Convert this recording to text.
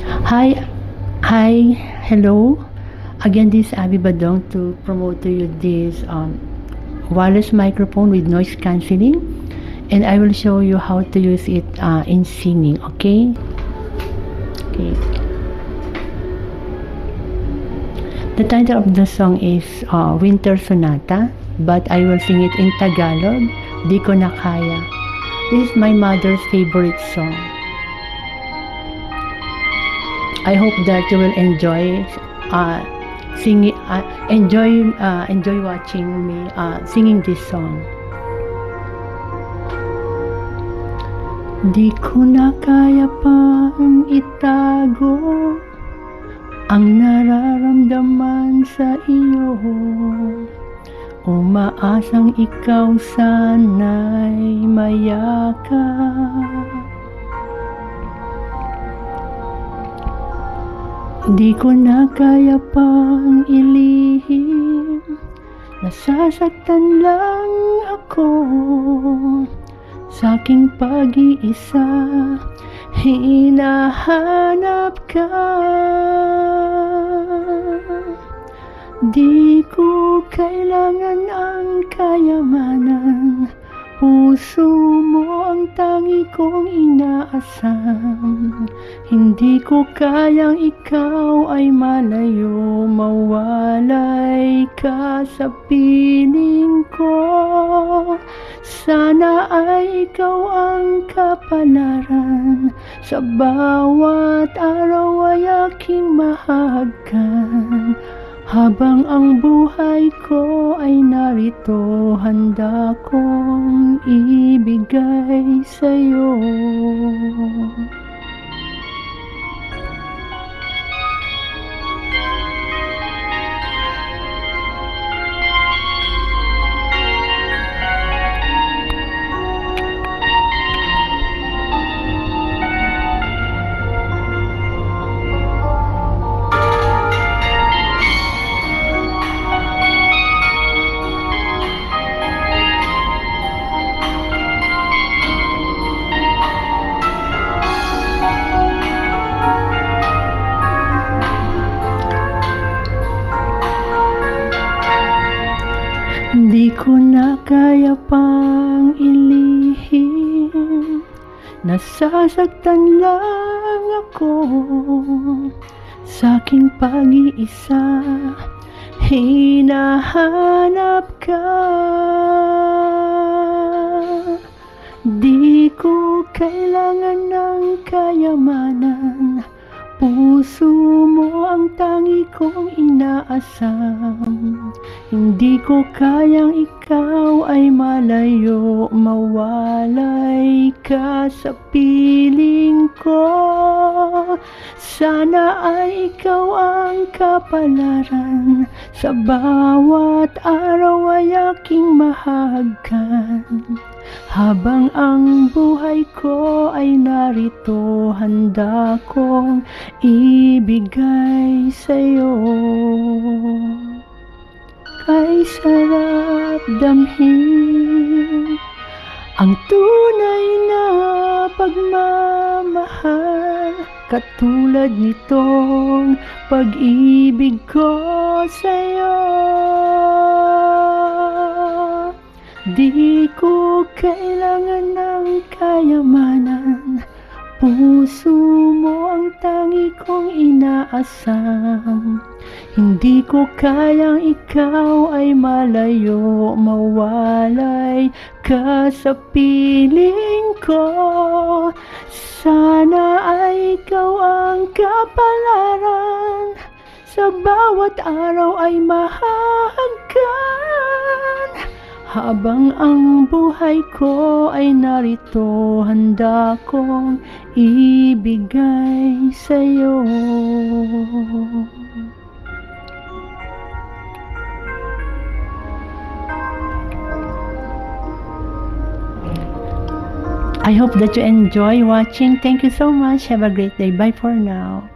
Hi, hi, hello. Again, this is Abby Badong to promote to you this wireless microphone with noise cancelling, and I will show you how to use it in singing. Okay. Okay. The title of the song is Winter Sonata, but I will sing it in Tagalog. Di ko na kaya. This is my mother's favorite song. I hope that you will enjoy singing, enjoy watching me singing this song. Di ko na kaya pang itago ang nararamdaman sa iyo. Umaasang ikaw sana'y mayakap. Di ko na kaya pang ilihim, nasasaktan lang ako sa aking pag-iisa, hinahanap ka. Di ko kailangan ang kayamanan, puso mo ang tangi kong inaasam. Hindi ko kayang ikaw ay malayo, mawalay ka sa piling ko. Sana ay ikaw ang kapalaran, sa bawat araw ay aking mahagkan. Habang ang buhay ko ay narito, handa kong ibigay sa'yo. Di ko na kaya pang ilihim, nasasaktan lang ako sa aking pag-iisa, hinahanap ka. Di ko kailangan ng kayamanan, puso mo ang tangi kong inaasam. Hindi ko kayang ikaw ay malayo, mawalay ka sa piling ko. Sana ay ikaw ang kapalaran, sa bawat araw ay aking mahagkan. Habang ang buhay ko ay narito, handa kong ibigay sa'yo. Kay sarap damhin ang tunay na pagmamahal, katulad nitong pag-ibig ko sa'yo. Di ko kailangan ng kayamanan, puso mo ang tangi kong inaasam. Hindi ko kayang ikaw ay malayo, mawalay ka sa piling ko. Sana ay ikaw ang kapalaran, sa bawat araw ay mahagkan. Habang ang buhay ko ay narito, handa kong ibigay sa'yo. I hope that you enjoy watching. Thank you so much. Have a great day. Bye for now.